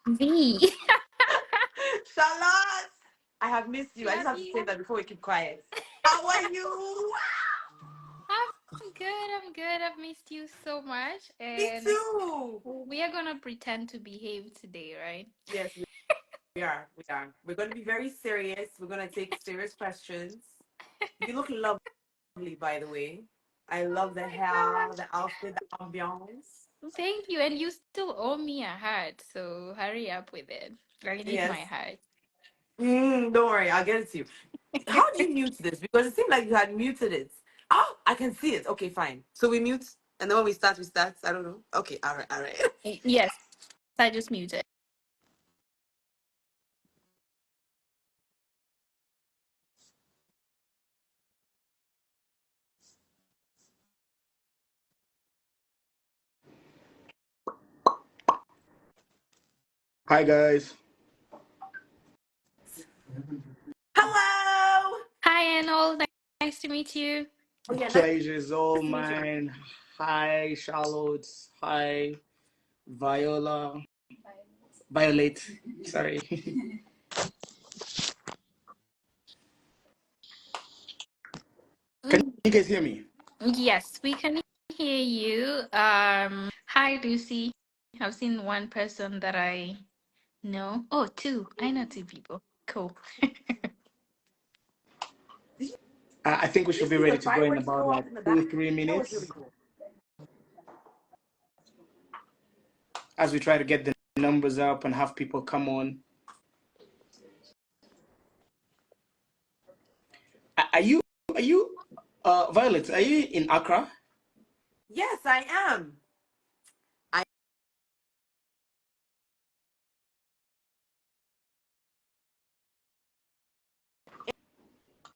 V. Charlotte, I have missed you. I just have to say that before we keep quiet. How are you? I'm good. I'm good. I've missed you so much, Me and too. we are gonna pretend to behave today, right? Yes, we are. We are. We're going to be very serious. We're going to take serious questions. You look lovely, by the way. I love Oh the my hair, gosh! the outfit, the ambiance. Thank you. And you still owe me a heart, so hurry up with it. I need Yes. my heart. Don't worry, I'll get it to you. How do you mute this? Because it seemed like you had muted it. Oh, I can see it. Okay, fine. So we mute, and then when we start, we start. I don't know. Okay, all right, all right. Yes, I just muted. Hi guys. Hello. Hi, Arnold. Nice to meet you. Oh yeah, nice Pleasure is all to meet you. mine. Hi Charlotte. Hi Viola. Violet. Sorry. Can Mm, you guys hear me? yes, we can hear you. Hi, Lucy. I've seen one person that I know. Oh, two. I know two people. Cool. Did you I think we should be see ready the to go in fireworks about go like off in the back? 2 3 That was really minutes cool. as we try to get the numbers up and have people come on. Are you Violet, are you in Accra? Yes, I am. I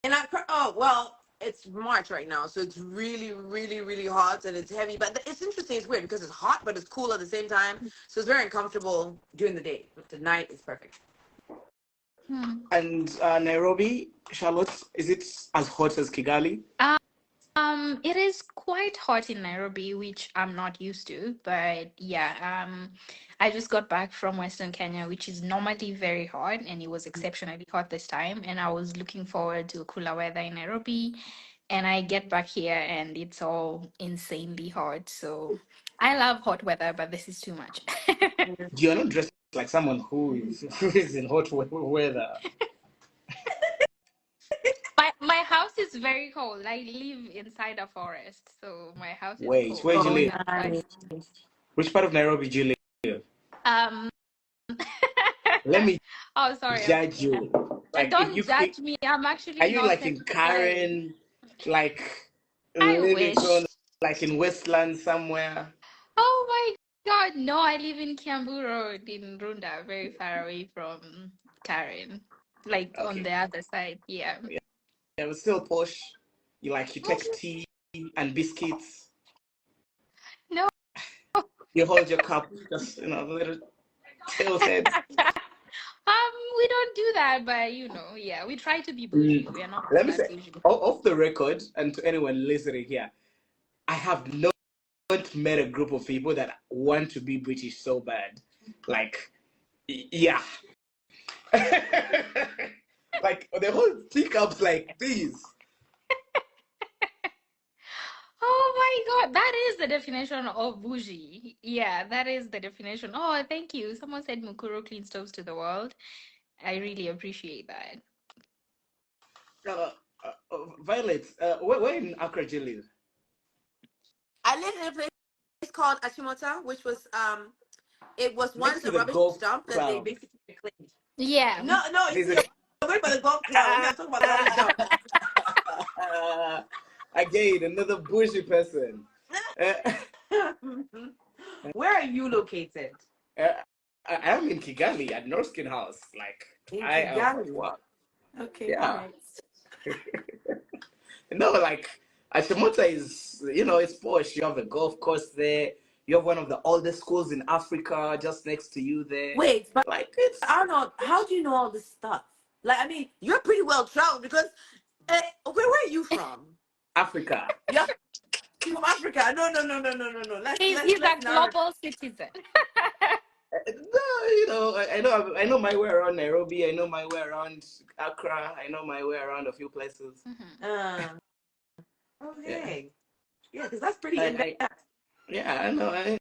and I. Oh well, it's March right now, so it's really, really, really hot and it's heavy. But it's interesting. It's weird because it's hot, but it's cool at the same time. So it's very uncomfortable during the day, but the night is perfect. Hmm. And Nairobi, Charlotte, is it as hot as Kigali? It is quite hot in Nairobi, which I'm not used to, but yeah, I just got back from Western Kenya, which is normally very hot, and it was exceptionally hot this time, and I was looking forward to cooler weather in Nairobi, and I get back here and it's all insanely hot. So I love hot weather, but this is too much. You're not dressed like someone who is in hot weather. My house is very cold. I live inside a forest, so my house is Wait, where cold. do you Oh, live? But nice. Which part of Nairobi do you live? um Let me oh, sorry. judge you. Like, if Don't you judge me. I'm actually are you not like in in LA. Karen, like I Livingston, wish. like in Westland somewhere? Oh my God. No, I live in Kiambu Road in Runda, very far away from Karen. Like on Okay, the other side. Yeah. yeah, yeah, but still posh. You take tea and biscuits. No. You hold your cup, just a little tilt head. We don't do that, but yeah, we try to be bougie. We are not Let me that say, bougie. off the record, and to anyone listening here, I have not met a group of people that want to be British so bad. Like, yeah. Like, the whole teacups like these. Oh my God, that is the definition of bougie. Yeah, that is the definition. Oh, thank you. Someone said Mukuru clean stoves to the world. I really appreciate that. Uh, Violet, where in Accra do you live? I lived in a place called Achimota, which was it was Next once to a the rubbish golf dump that they club. basically cleaned. Yeah. No, no, you There's see, a. you're going by the golf club. We are talking about the rubbish dump. Again, another bougie person. Uh, Where are you located? uh, I am in Kigali at Norskin House. Like, In I am, Kigali. what? Okay, all Yeah. right. No, like, Ashimota is, it's posh. You have a golf course there. You have one of the oldest schools in Africa just next to you there. Wait, but Like, it's Arnold, how do you know all this stuff? Like, I mean, you're pretty well traveled because where are you from? Africa. Yeah. from Africa. No, no, no, no, no, no, no. He's Let's a narrow. global citizen. No, I know my way around Nairobi. I know my way around Accra. I know my way around a few places. Mhm. Uh, Yeah, okay. Yeah, because that's pretty in I depth. yeah, I know. I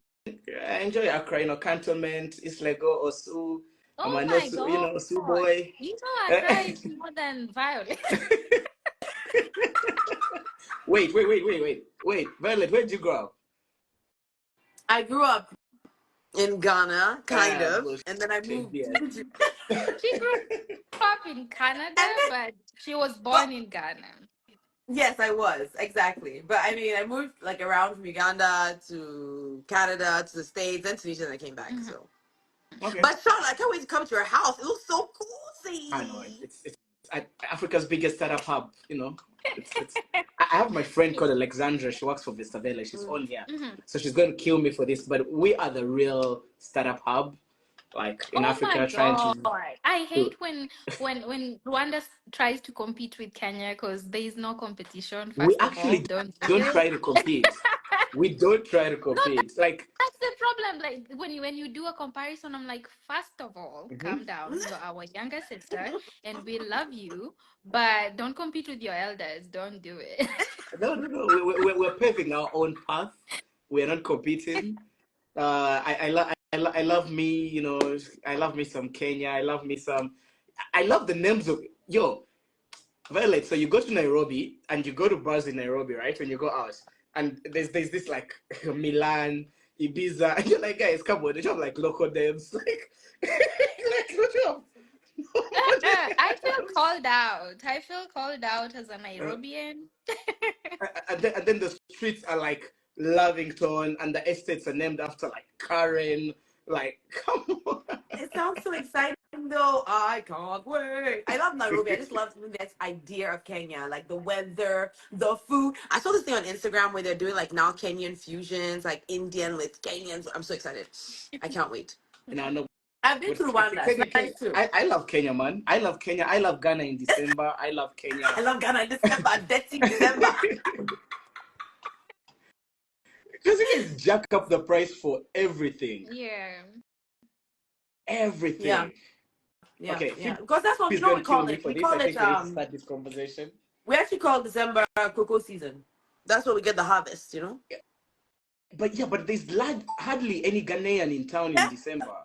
enjoy Accra. Cantonment, East Lego, Osu. I'm Oh a no, my God. Osu boy. You know Accra is more than violent. Wait. Violet, where'd you grow up? I grew up in Ghana, kind Ah, of, and then I bullshit, moved yeah. to She grew up in Canada, and then but she was but born in Ghana. yes, I was exactly. But I mean, I moved like around from Uganda to Canada to the States and Tunisia, and I came back. Mhm. So, Okay. but Charlotte, I can't wait to come to your house. It looks so I know cozy. it's Africa's biggest startup hub. It's. I have my friend called Alexandra. She works for Vista Vela. She's Mm. on here, Mhm. so she's going to kill me for this. But we are the real startup hub, like in Oh my Africa, trying God. to. I to hate when Rwanda tries to compete with Kenya because there is no competition. we First of all, actually don't do don't it. try to compete. We don't try to No, compete. Like, that's the problem. Like when you do a comparison, I'm like, first of all, mhm. calm down. You're our younger sister, and we love you, but don't compete with your elders. Don't do it. No. We're paving our own path. We're not competing. I love me. I love me some Kenya. I love me some. I love the names of Violet. So you go to Nairobi and you go to bars in Nairobi, right? When you go out, and there's this like Milan, Ibiza, and you're like, guys, come on, they have like local names, like what you have? I feel called out. I feel called out as a Uh, Nairobian. and then the streets are like Lavington, and the estates are named after like Karen. Like, come on. It sounds so exciting though. I can't wait. I love Nairobi. I just love this idea of Kenya, like the weather, the food. I saw this thing on Instagram where they're doing like now Kenyan fusions, like Indian with Kenyans. I'm so excited. I can't wait. No, I've been but to Rwanda. It's Kenya. nice too. I love Kenya, man. I love Kenya. I love Ghana in December. I love Kenya. I love Ghana in December, dirty December. Because you guys jack up the price for everything. Yeah. Yeah, Everything. yeah, Okay, yeah. Phoebe Because that's what is going we to kill call me it. for We this. I call it think we need to start this conversation. we actually call December cocoa season. That's where we get the harvest. But there's hardly any Ghanaian in town in Yeah, December.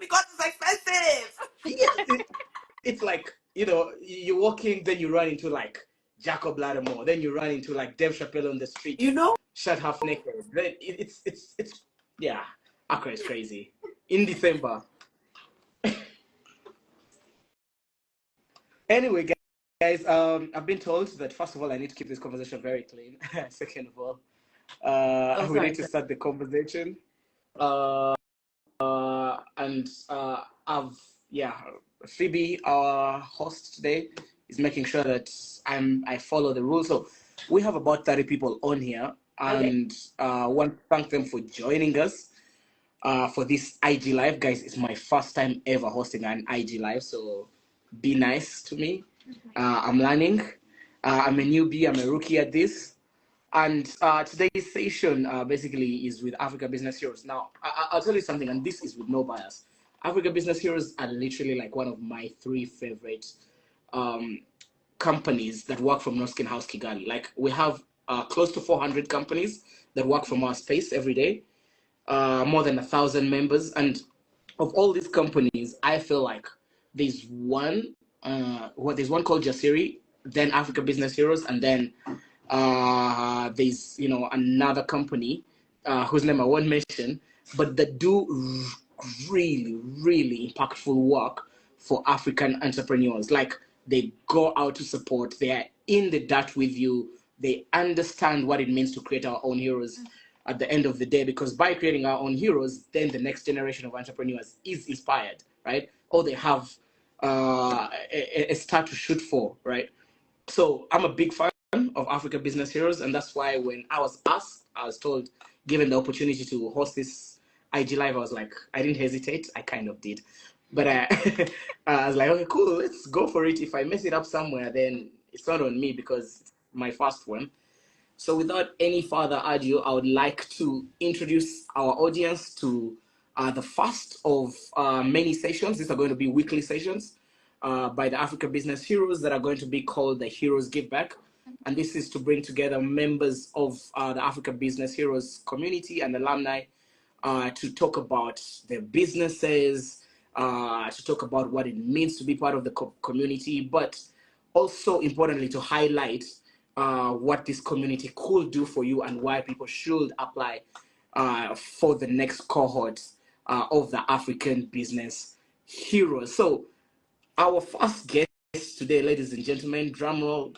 because it's expensive. Yeah, it's like, you're walking, then you run into like Jacob Lattimore, then you run into like Dave Chappelle on the street, You know, shut half naked. Then it's yeah, Accra is crazy in December. Anyway, guys, I've been told that first of all, I need to keep this conversation very clean. Second of all, oh, we need sorry. to start the conversation. Uh, and I've yeah, Phoebe, our host today, is making sure that I follow the rules. So we have about 30 people on here, Okay. and want to thank them for joining us for this IG live, guys. It's my first time ever hosting an IG live, so be nice to me. I'm learning. I'm a newbie. I'm a rookie at this. And today's session basically is with Africa Business Heroes. Now, I'll tell you something, and this is with no bias. Africa Business Heroes are literally like one of my three favorite um, companies that work from No Skin House Kigali. Like, we have close to 400 companies that work from our space every day, more than 1,000 members. And of all these companies, I feel like there's there's one called Jasiri, then Africa Business Heroes, and then there's another company whose name I won't mention, but that do really, really impactful work for African entrepreneurs. Like, they go out to support, they are in the dirt with you, they understand what it means to create our own heroes at the end of the day, because by creating our own heroes, then the next generation of entrepreneurs is inspired, right? Or they have a star to shoot for, right? So I'm a big fan of Africa Business Heroes, and that's why when I was asked, I was told, given the opportunity to host this IG live, I was like, I didn't hesitate. I kind of did, but I was like, okay, cool, let's go for it. If I mess it up somewhere, then it's not on me because it's my first one. So, without any further ado, I would like to introduce our audience to the first of many sessions. These are going to be weekly sessions by the Africa Business Heroes that are going to be called the Heroes Give Back. And this is to bring together members of the Africa Business Heroes community and alumni to talk about their businesses, to talk about what it means to be part of the community, but also importantly to highlight what this community could do for you and why people should apply for the next cohort of the African Business Heroes. So, our first guest today, ladies and gentlemen, drumroll.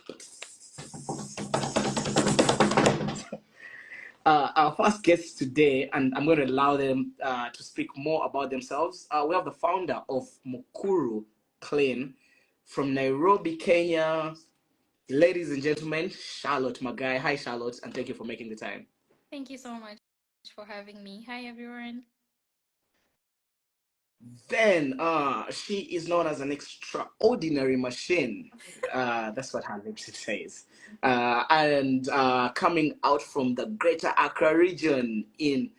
Our first guest today, and I'm going to allow them to speak more about themselves. We have the founder of Mukuru Clean from Nairobi, Kenya. Ladies and gentlemen, Charlotte Magai. Hi, Charlotte, and thank you for making the time. Thank you so much for having me. Hi, everyone. Then she is known as an extraordinary machine. That's what her lips says. And coming out from the Greater Accra region in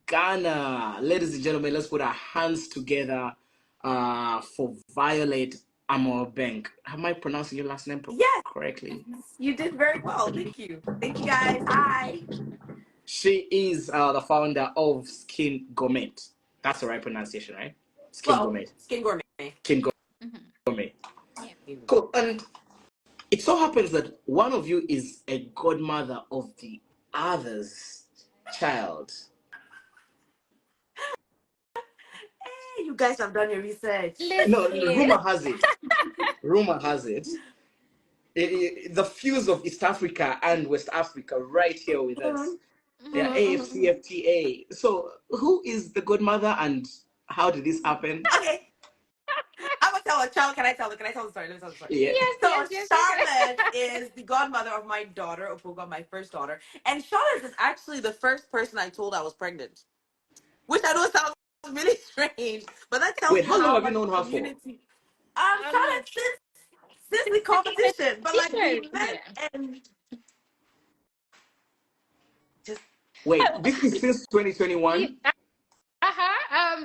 Ghana. Ladies and gentlemen, let's put our hands together for Violet Amorbank. Am I pronouncing your last name Yes, correctly? you did very well. Thank you. Thank you, guys. Hi. She is the founder of Skin Gourmet. That's the right pronunciation, right? Skin Well, Gourmet. Skin Gourmet. Skin Mm-hmm. Gourmet. Yeah. Cool. And it so happens that one of you is a godmother of the other's child. Hey, you guys have done your research. No, Listen. rumor has it. Rumor has it. The fuse of East Africa and West Africa right here with us. Mhm, Yeah, Mhm. mhm, mhm. AFCFTA. So, who is the godmother and how did this happen? Okay, I'm gonna tell a child. Can I tell? Can I tell the story? Let me tell the story. Yeah. Yes, So yes, yes, yes. Charlotte is the godmother of my daughter, Opoga, my first daughter, and Charlotte is actually the first person I told I was pregnant, which I know sounds really strange, but that tells Wait, you how long how have you much known the her for? community. Um, Charlotte since the competition, but like we competition. met Yeah. and just Wait, this is since We 2021?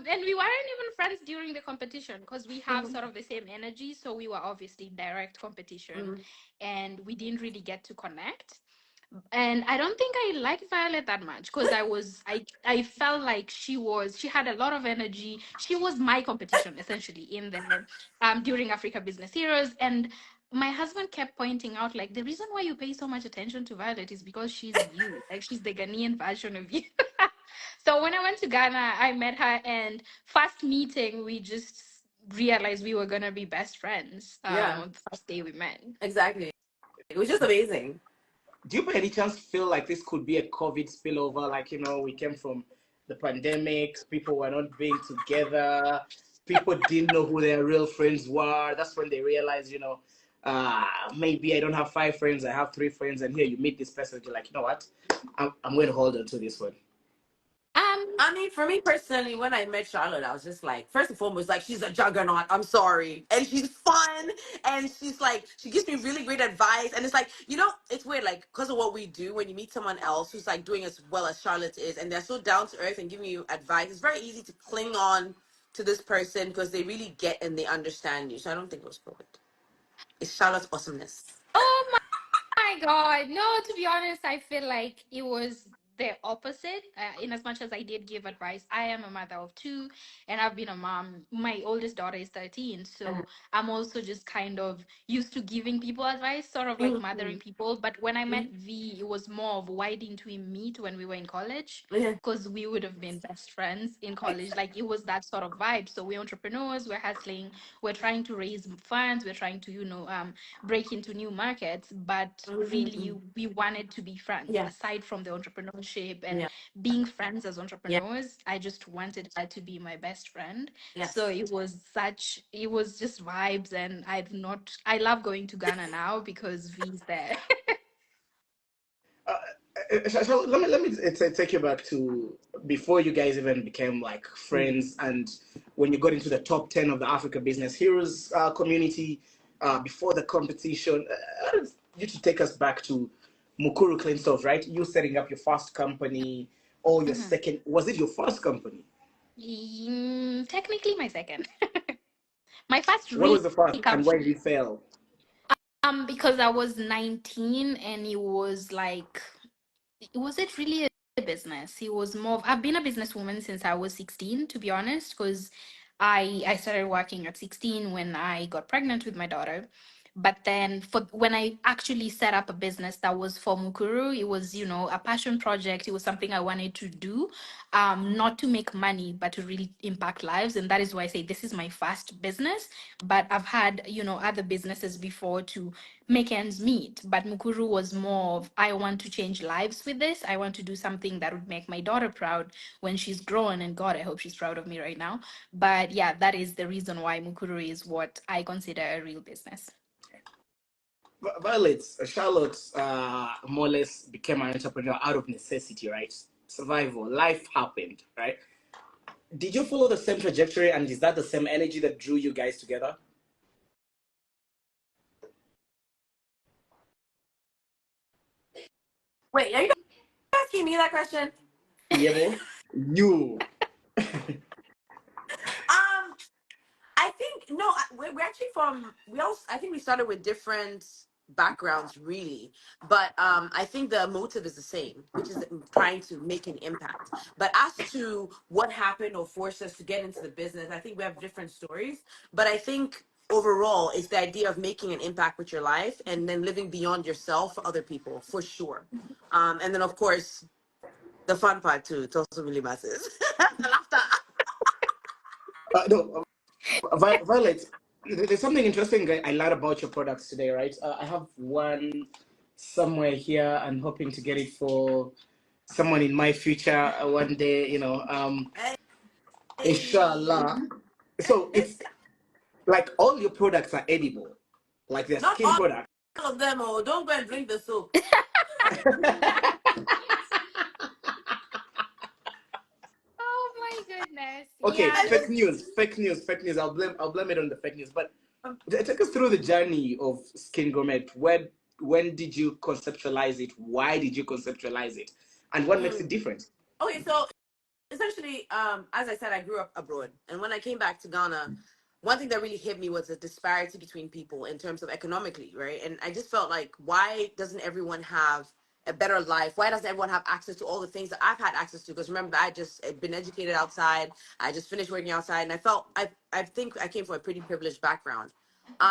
and we weren't even friends during the competition because we have mhm, sort of the same energy. So we were obviously direct competition mhm. and we didn't really get to connect. And I don't think I liked Violet that much because I felt like she had a lot of energy. She was my competition essentially in the during Africa Business Heroes. And my husband kept pointing out like the reason why you pay so much attention to Violet is because she's you. Like she's the Ghanaian version of you. So when I went to Ghana, I met her, and first meeting, we just realized we were gonna be best friends. Yeah, On the first day we met. exactly. It was just amazing. Do you by any chance feel like this could be a COVID spillover? Like, we came from the pandemic, people were not being together, people didn't know who their real friends were. That's when they realized, maybe I don't have 5 friends, I have 3 friends, and here you meet this person, you're like, you know what? I'm going to hold on to this one. Um, I mean, for me personally, when I met Charlotte, I was just like, first and foremost, like, she's a juggernaut. I'm sorry. And she's fun. And she's like, she gives me really great advice. And it's like, it's weird, like, because of what we do, when you meet someone else who's like doing as well as Charlotte is, and they're so down to earth and giving you advice, it's very easy to cling on to this person because they really get and they understand you. So I don't think it was COVID. It's Charlotte's awesomeness. oh my God. No, to be honest, I feel like it was the opposite. In as much as I did give advice, I am a mother of two and I've been a mom. My oldest daughter is 13. Uh-huh. So I'm also just kind of used to giving people advice, sort of like Mhm, mothering people. But when I met mhm. V, it was more of why didn't we meet when we were in college? Yeah. Because we would have been best friends in college. Like it was that sort of vibe. So we're entrepreneurs, we're hustling, we're trying to raise funds, we're trying to, break into new markets, but really Mhm. we wanted to be friends Yeah. aside from the entrepreneurship and Yeah. being friends as Yeah. entrepreneurs. I just wanted her to be my best friend. So Yes. it was just vibes. And I love going to Ghana now because V's there. So let me take you back to before you guys even became like Mhm. friends, and when you got into the top 10 of the Africa Business Heroes community before the competition. You to take us back to Mukuru Clean Stores, right? You setting up your first company or your Mhm. second? Was it your first company? Technically, my second. My first What really was the first, and why company. did it fail? Because I was 19, and it was like, was it really a business? It was more of, I've been a businesswoman since I was 16, to be honest, because I started working at 16 when I got pregnant with my daughter. But then for when I actually set up a business that was for Mukuru, it was, a passion project. It was something I wanted to do, not to make money, but to really impact lives. And that is why I say this is my first business. But I've had, other businesses before to make ends meet. But Mukuru was more of, I want to change lives with this. I want to do something that would make my daughter proud when she's grown. And God, I hope she's proud of me right now. But yeah, that is the reason why Mukuru is what I consider a real business. Violet, Charlotte, more or less became an entrepreneur out of necessity, right? Survival, life happened, right? Did you follow the same trajectory, and is that the same energy that drew you guys together? Wait, are you asking me that question? Yeah, you. Um, I think no. We're actually from. We also. I think we started with different backgrounds, really. But I think the motive is the same, which is trying to make an impact. But as to what happened or forced us to get into the business, I think we have different stories. But I think overall, it's the idea of making an impact with your life and then living beyond yourself for other people, for sure. And then of course the fun part too. It also really matters. The laughter. No, Violet, there's something interesting I learned about your products today, right? I have one somewhere here and hoping to get it for someone in my future one day, Hey. inshallah. So it's like all your products are edible, like they're Not skin all products. of them. Oh, don't go and drink the soap. Oh my goodness. Okay, Yeah. I fake just news, fake news, fake news. I'll blame it on the fake news. But take us through the journey of Skin Gourmet. When did you conceptualize it? Why did you conceptualize it? And what makes it mm. different? Okay. So essentially, as I said, I grew up abroad, and when I came back to Ghana, one thing that really hit me was the disparity between people in terms of economically, right? And I just felt like, why doesn't everyone have a better life? Why doesn't everyone have access to all the things that I've had access to? Because remember, I just had been educated outside. I just finished working outside, and I think I came from a pretty privileged background.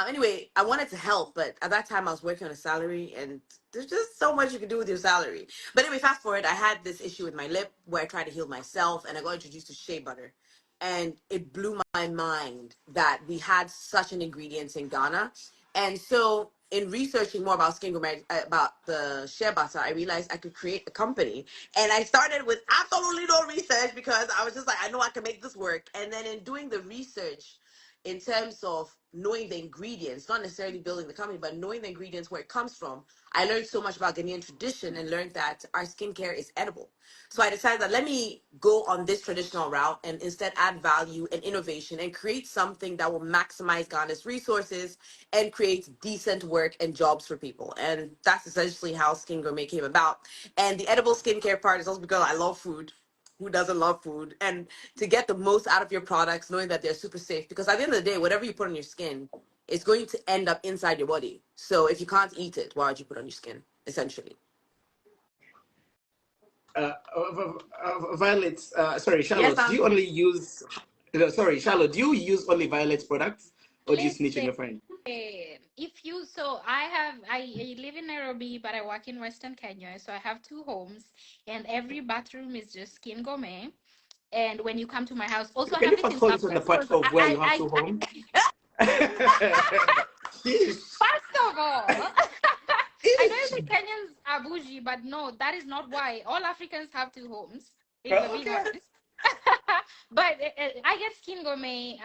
Anyway, I wanted to help, but at that time I was working on a salary, and there's just so much you can do with your salary. But anyway, fast forward, I had this issue with my lip where I tried to heal myself, and I got introduced to shea butter, and it blew my mind that we had such an ingredient in Ghana. And so, in researching more about skin gourmet, about the shea butter, I realized I could create a company, and I started with absolutely no research because I was just like, I know I can make this work. And then in doing the research in terms of knowing the ingredients, not necessarily building the company, but knowing the ingredients where it comes from, I learned so much about Ghanaian tradition and learned that our skincare is edible. So I decided that let me go on this traditional route and instead add value and innovation and create something that will maximize Ghana's resources and create decent work and jobs for people. And that's essentially how Skin Gourmet came about. And the edible skincare part is also because I love food. Who doesn't love food? And to get the most out of your products, knowing that they're super safe. Because at the end of the day, whatever you put on your skin, it's going to end up inside your body. So if you can't eat it, why would you put it on your skin? Essentially. Violet, sorry, Yes, Charlotte, do you Uncle. only use, sorry, Charlotte, do you use only Violet's products or do you snitch on Listen, your friend? if you, I live in Nairobi, but I work in Western Kenya. So I have two homes, and every bathroom is just Skin Gourmet. And when you come to my house, also I Can you have it fast in forward this on the Southwest part because of where you have two homes? Sheesh. first of all, I know Sheesh. the Kenyans are bougie, but no, that is not why. All Africans have two homes, if we're being Okay. honest. But I get Skin Gourmet.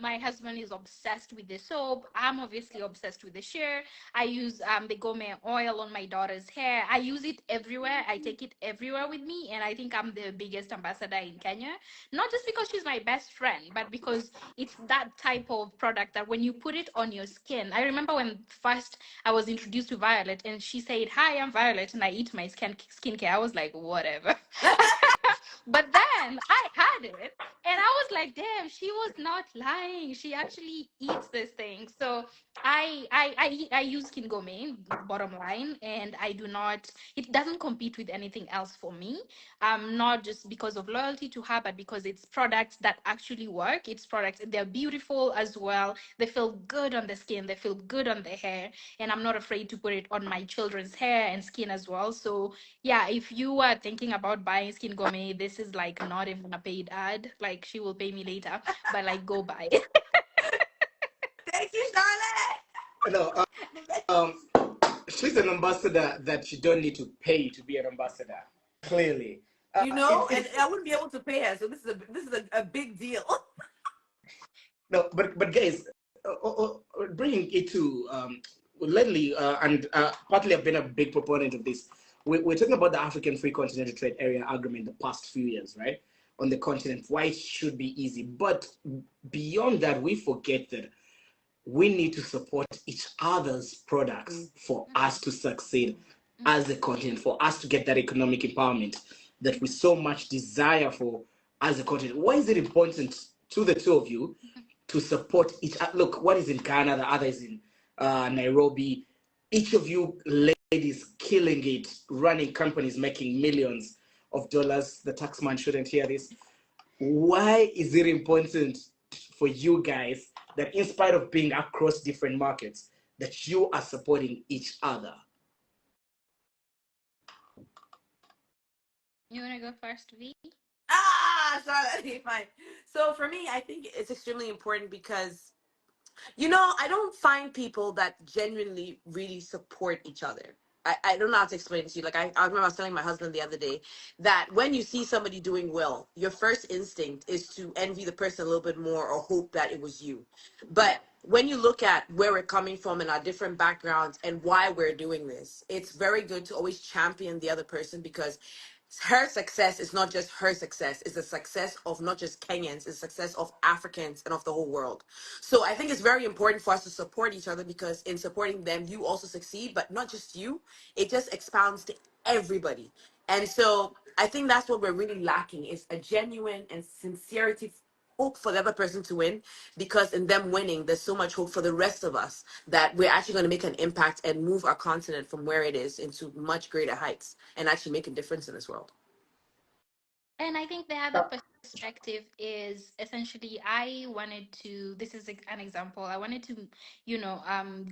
My husband is obsessed with the soap. I'm obviously obsessed with the sheer. I use the gourmet oil on my daughter's hair. I use it everywhere. I take it everywhere with me, and I think I'm the biggest ambassador in Kenya. Not just because she's my best friend, but because it's that type of product that when you put it on your skin. I remember when first I was introduced to Violet, and she said, "Hi, I'm Violet, and I eat my skincare." I was like, "Whatever." But then I had it, and I was like, damn, she was not lying. She actually eats this thing. So I use Skin Gourmet, bottom line, and I do not, it doesn't compete with anything else for me. Not just because of loyalty to her, but because it's products that actually work. It's products, they're beautiful as well. They feel good on the skin, they feel good on the hair, and I'm not afraid to put it on my children's hair and skin as well. So yeah, if you are thinking about buying Skin Gourmet, this is like not even a paid ad. Like she will pay me later, but like go buy it. Thank you, Charlotte. No, um, she's an ambassador that you don't need to pay to be an ambassador. Clearly, You know, and it's I wouldn't be able to pay her, so this is a big deal. no, but guys, bringing it to lately, and partly I've been a big proponent of this. We're talking about the African Free Continental Trade Area Agreement the past few years, right? On the continent, why it should be easy. But beyond that, we forget that we need to support each other's products for us to succeed as a continent, for us to get that economic empowerment that we so much desire for as a continent. Why is it important to the two of you to support each other? Look, one is in Ghana, the other is in Nairobi. Each of you ladies killing it, running companies, making millions of dollars. The taxman shouldn't hear this. Why is it important for you guys that in spite of being across different markets, that you are supporting each other? You wanna go first, V? Charlotte, fine. So for me, I think it's extremely important because I don't find people that genuinely really support each other. I don't know how to explain it to you. Like I remember I was telling my husband the other day that when you see somebody doing well, your first instinct is to envy the person a little bit more or hope that it was you. But when you look at where we're coming from and our different backgrounds and why we're doing this, it's very good to always champion the other person because her success is not just her success, it's the success of not just Kenyans, it's the success of Africans and of the whole world. So I think it's very important for us to support each other because in supporting them, you also succeed, but not just you, it just expounds to everybody. And so I think that's what we're really lacking is a genuine and sincerity hope for the other person to win because in them winning there's so much hope for the rest of us that we're actually going to make an impact and move our continent from where it is into much greater heights and actually make a difference in this world. And I think the other perspective is essentially I wanted to, this is an example. I wanted to,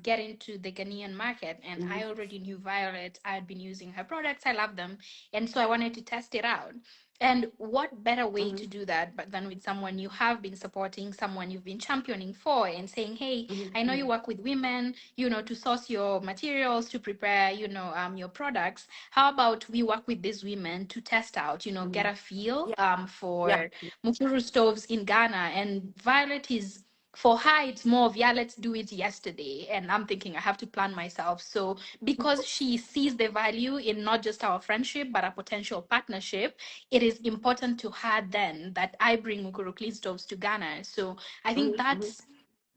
get into the Ghanaian market, and Hmm. I already knew Violet. I had been using her products. I love them. And so I wanted to test it out. And what better way Hmm. to do that but than with someone you have been supporting, someone you've been championing for, and saying, hey, I know you work with women, to source your materials, to prepare, your products. How about we work with these women to test out, get Hmm. a feel Yeah. Yeah. for mukuru stoves in Ghana? And Violet is, for her, it's more of, yeah, let's do it yesterday. And I'm thinking I have to plan myself. So because she sees the value in not just our friendship, but a potential partnership, it is important to her then that I bring mukuru clean stoves to Ghana. So I think Hmm.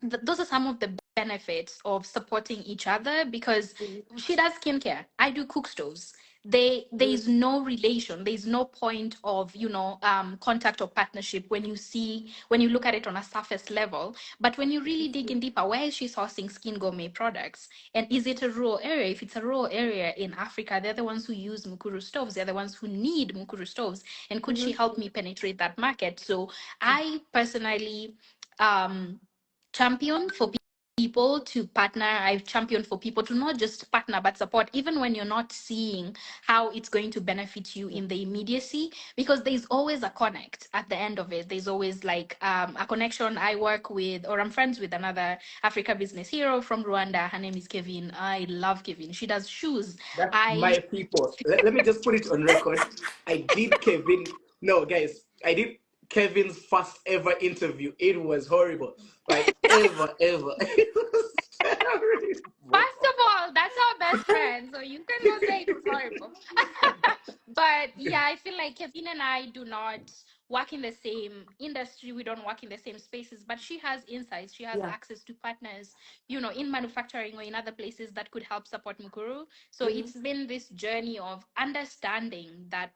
those are some of the benefits of supporting each other, because Hmm. she does skincare, I do cook stoves. There's no relation, there's no point of contact or partnership when you look at it on a surface level. But when you really dig in deeper, where is she sourcing Skin Gourmet products? And is it a rural area? If it's a rural area in Africa, they're the ones who use mukuru stoves, they're the ones who need mukuru stoves. And could she Hmm. help me penetrate that market? So I personally um champion for people to partner. I've championed for people to not just partner but support, even when you're not seeing how it's going to benefit you in the immediacy, because there's always a connect at the end of it. There's always like a connection. I work with, or I'm friends with, another Africa business hero from Rwanda. Her name is Kevin. I love Kevin. She does shoes. That's I my people. Let me just put it on record. I did Kevin. No, guys, I did. Kevin's first ever interview. It was horrible. Like ever, ever. It was First terrible. of all, that's our best friend, so you can go say it was horrible. But yeah, I feel like Kevin and I do not work in the same industry. We don't work in the same spaces, but she has insights. She has Yeah. access to partners, in manufacturing or in other places that could help support Mukuru. So Hmm. it's been this journey of understanding that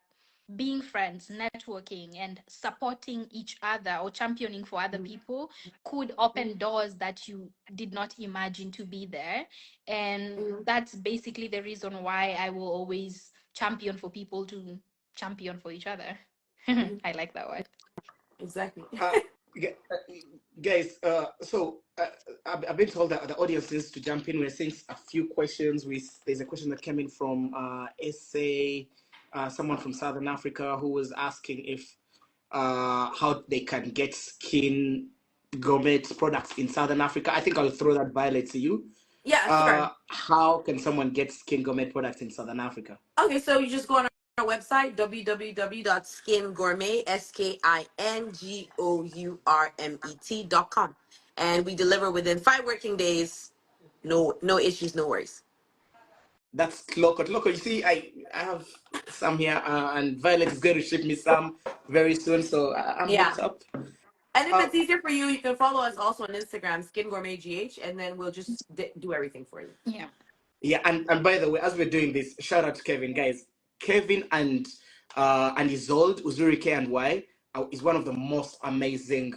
being friends, networking, and supporting each other or championing for other people could open doors that you did not imagine to be there. And Hmm. that's basically the reason why I will always champion for people to champion for each other. Hmm. I like that word. Exactly. Uh, gu- uh, Guys, I've been told that the audience needs to jump in. We're seeing a few questions. There's a question that came in from SA, someone from Southern Africa who was asking if how they can get skin gourmet products in Southern Africa. I think I'll throw that Violet to you. Yeah, sure. How can someone get skin gourmet products in Southern Africa? Okay, so you just go on our website, www.skingourmet, SKINGOURMET.com. And we deliver within 5 working days. No issues, no worries. That's Loco. Loco, you see, I have some here, and Violet is going to ship me some very soon, so I'm Yeah. hooked up. And if Uh, it's easier for you, you can follow us also on Instagram, Skin Gourmet GH, and then we'll just do everything for you. Yeah. yeah, and by the way, as we're doing this, shout out to Kevin, guys. Kevin and Isolde Uzurike and Y is one of the most amazing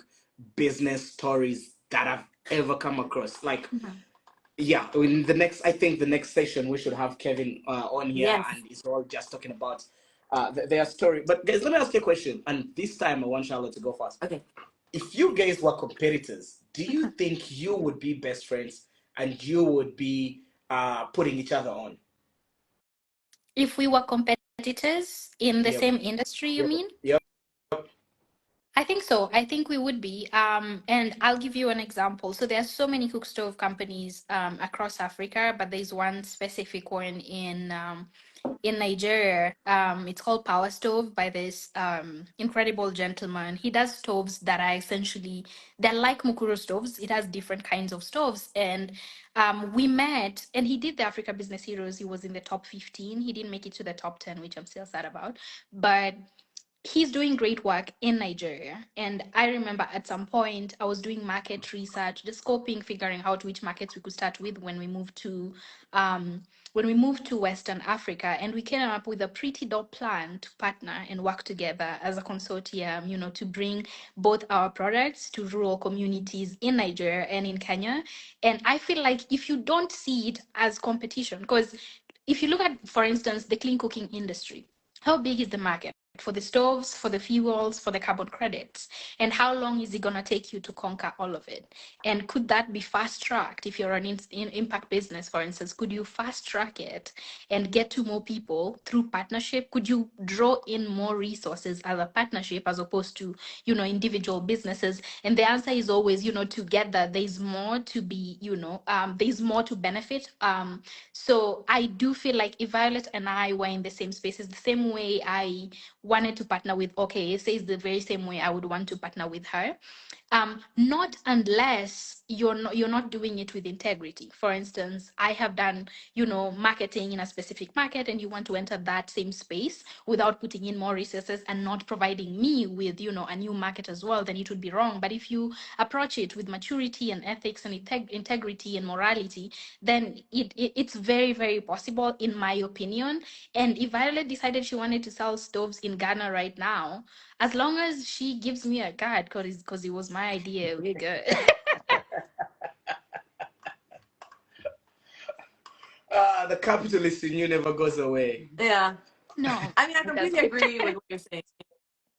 business stories that I've ever come across. Like, Mhm. yeah, in the next, I think the next session we should have Kevin on here, Yes. and it's all just talking about their story. But guys, let me ask you a question, and this time I want Charlotte to go first. Okay. If you guys were competitors, do you think you would be best friends and you would be putting each other on? If we were competitors in the Yep, same industry, you yep, mean? yep. I think so. I think we would be. And I'll give you an example. So there's so many cook stove companies across Africa, but there's one specific one in Nigeria. It's called Power Stove by this incredible gentleman. He does stoves that are essentially they're like Mukuro stoves. It has different kinds of stoves, and we met, and he did the Africa Business Heroes. He was in the top 15. He didn't make it to the top 10, which I'm still sad about, but he's doing great work in Nigeria. And I remember at some point I was doing market research, just scoping, figuring out which markets we could start with um, when we moved to Western Africa, and we came up with a pretty dope plan to partner and work together as a consortium, to bring both our products to rural communities in Nigeria and in Kenya. And I feel like if you don't see it as competition, because if you look at, for instance, the clean cooking industry, how big is the market for the stoves, for the fuels, for the carbon credits? And how long is it going to take you to conquer all of it? And could that be fast tracked if you're an impact business, for instance? Could you fast track it and get to more people through partnership? Could you draw in more resources as a partnership as opposed to, individual businesses? And the answer is always, together there's more to be, there's more to benefit. So I do feel like if Violet and I were in the same spaces, the same way I wanted to partner with Okay says the very same way I would want to partner with her. Not unless you're not doing it with integrity. For instance, I have done, marketing in a specific market, and you want to enter that same space without putting in more resources and not providing me with, a new market as well, then it would be wrong. But if you approach it with maturity and ethics and integrity and morality, then it's very, very possible, in my opinion. And if Violet decided she wanted to sell stoves in Ghana right now, as long as she gives me a card, because it was my idea, we're good. The capitalist in you never goes away. Yeah. No, I mean, I it completely doesn't. agree with what you're saying.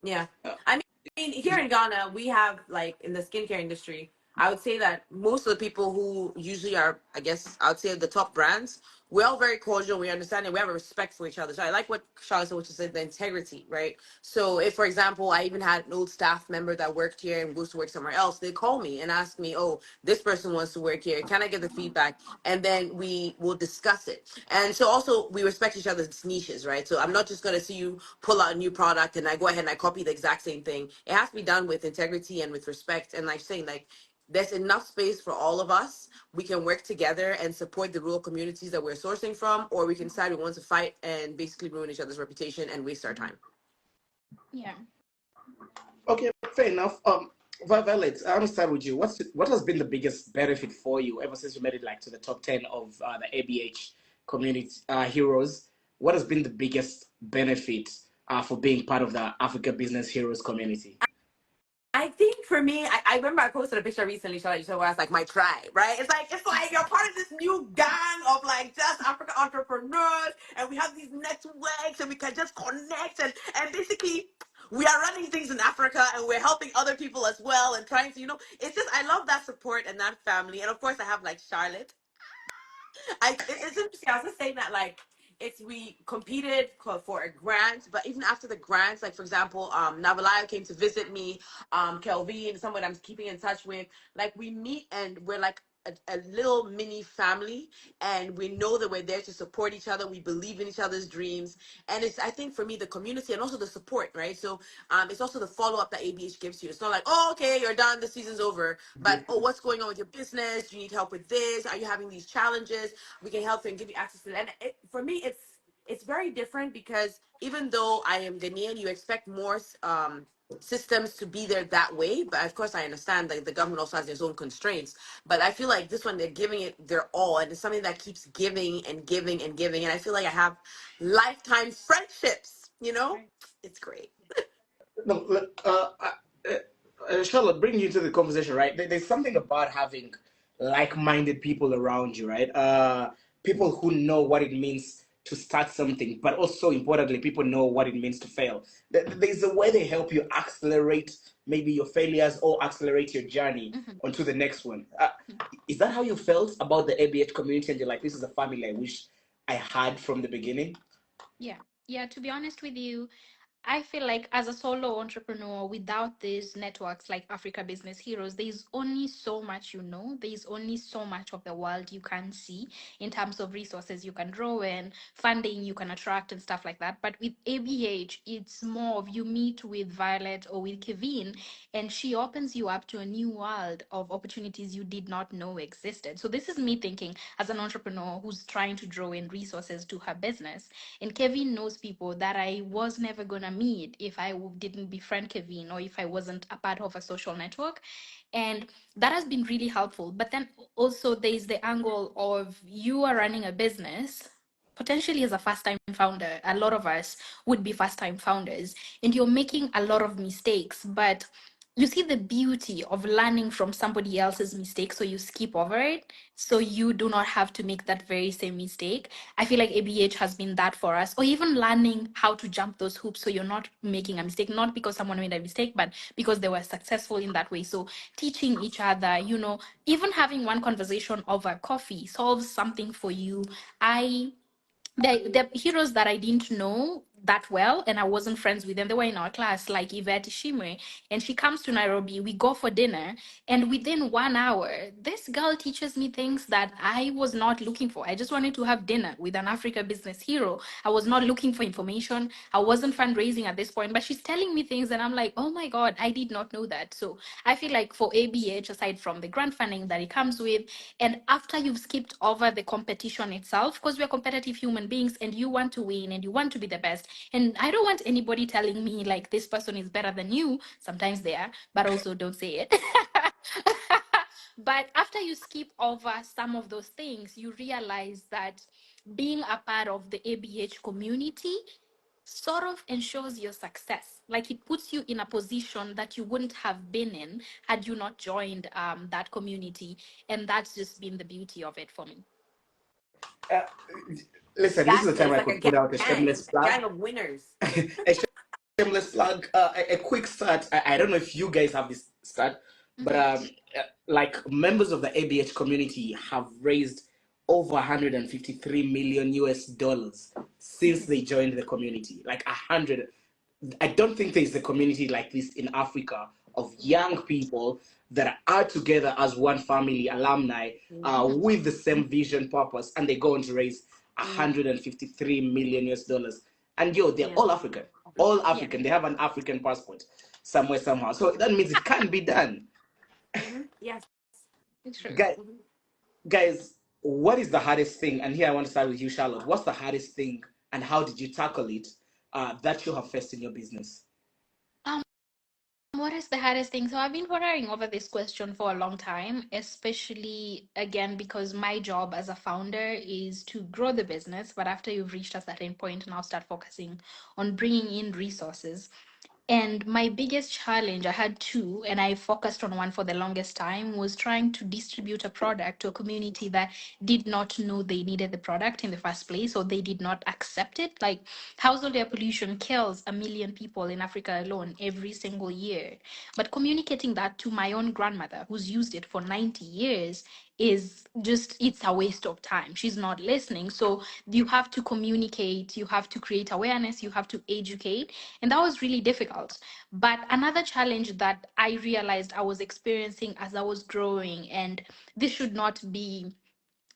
Yeah. Uh, I mean, here in Ghana, we have, like, in the skincare industry, I would say that most of the people who usually are, I guess, I would say the top brands, we're all very cordial. We understand and we have a respect for each other. So I like what Charlotte said, which is the integrity, right? So if, for example, I even had an old staff member that worked here and goes to work somewhere else, they call me and ask me, oh, this person wants to work here. Can I get the feedback? And then we will discuss it. And so also we respect each other's niches, right? So I'm not just going to see you pull out a new product and I go ahead and I copy the exact same thing. It has to be done with integrity and with respect. And like saying, like, there's enough space for all of us. We can work together and support the rural communities that we're sourcing from, or we can decide we want to fight and basically ruin each other's reputation and waste our time. Yeah. Okay, fair enough. Violet, I'm gonna start with you. What has been the biggest benefit for you ever since you made it like to the top 10 of the ABH community heroes? What has been the biggest benefit for being part of the Africa Business Heroes community? I think for me, I remember I posted a picture recently, Charlotte, where I was like, my tribe, right? It's like you're part of this new gang of like just African entrepreneurs, and we have these networks, and we can just connect, and basically we are running things in Africa, and we're helping other people as well, and trying to, it's just I love that support and that family, and of course I have like Charlotte. It's interesting. I was just saying that like it's we competed for a grant, but even after the grants, like for example, Navalaya came to visit me, Kelvin, someone I'm keeping in touch with. Like we meet and we're like a little mini family, and we know that we're there to support each other. We believe in each other's dreams, and it's I think for me the community and also the support, right? So it's also the follow up that ABH gives you. It's not like, oh, okay, you're done, the season's over, but oh, what's going on with your business? Do you need help with this? Are you having these challenges? We can help and give you access to that. And for me, it's very different because even though I am Ghanaian, you expect more systems to be there that way. But of course, I understand that the government also has its own constraints. But I feel like this one, they're giving it their all, and it's something that keeps giving and giving and giving. And I feel like I have lifetime friendships. Right. It's great. No, look, Charlotte, bring you to the conversation, right? There's something about having like-minded people around you, right? People who know what it means to start something, but also importantly, people know what it means to fail. There's a way they help you accelerate maybe your failures or accelerate your journey Hmm. onto the next one. Is that how you felt about the ABH community? And you're like, this is a family I wish I had from the beginning? Yeah. Yeah. To be honest with you, I feel like as a solo entrepreneur, without these networks like Africa Business Heroes, there's only so much you know. There's only so much of the world you can see in terms of resources you can draw in, funding you can attract, and stuff like that. But with ABH, it's more of you meet with Violet or with Kevin, and she opens you up to a new world of opportunities you did not know existed. So, this is me thinking as an entrepreneur who's trying to draw in resources to her business. And Kevin knows people that I was never gonna meet if I didn't befriend Kevin or if I wasn't a part of a social network. And that has been really helpful. But then also there's the angle of you are running a business. Potentially as a first time founder, a lot of us would be first time founders, and you're making a lot of mistakes. But you see the beauty of learning from somebody else's mistake, so you skip over it, so you do not have to make that very same mistake. I feel like ABH has been that for us, or even learning how to jump those hoops so you're not making a mistake, not because someone made a mistake, but because they were successful in that way. So teaching each other, even having one conversation over coffee solves something for you. I the heroes that I didn't know that well and I wasn't friends with them, they were in our class, like Yvette Shimwe, and she comes to Nairobi, we go for dinner, and within 1 hour, this girl teaches me things that I was not looking for. I just wanted to have dinner with an Africa business hero. I was not looking for information. I wasn't fundraising at this point, but she's telling me things and I'm like, oh my God, I did not know that. So I feel like for ABH, aside from the grant funding that it comes with, and after you've skipped over the competition itself, because we're competitive human beings and you want to win and you want to be the best. And I don't want anybody telling me like this person is better than you. Sometimes they are, but also don't say it. But after you skip over some of those things, you realize that being a part of the ABH community sort of ensures your success. Like it puts you in a position that you wouldn't have been in had you not joined that community. And that's just been the beauty of it for me. Uh, Listen, this is the Exactly. time It's I like could put out a shameless a plug. gang of winners. A shameless plug. A quick start. I don't know if you guys have this start, but Mhm. like members of the ABH community have raised over 153 million US dollars since they joined the community. Like 100. I don't think there's a community like this in Africa of young people that are together as one family, alumni, with the same vision, purpose, and they go on to raise Mm, 153 million US dollars. And yo, they're yeah. all African, all Yeah, African. They have an African passport somewhere, somehow. So that means it can be done. Yes. it's true. Guys, guys, what is the hardest thing? And here I want to start with you, Charlotte. What's the hardest thing, and how did you tackle it that you have faced in your business? Um, what is the hardest thing? So I've been pondering over this question for a long time, especially again because my job as a founder is to grow the business, but after you've reached a certain point, now start focusing on bringing in resources. And my biggest challenge, I had two, and I focused on one for the longest time, was trying to distribute a product to a community that did not know they needed the product in the first place, or they did not accept it. Like, household air pollution kills 1 million people in Africa alone every single year. But communicating that to my own grandmother, who's used it for 90 years, is just, it's a waste of time. She's not listening. So you have to communicate, you have to create awareness, you have to educate, and that was really difficult. But another challenge that I realized I was experiencing as I was growing, and this should not be,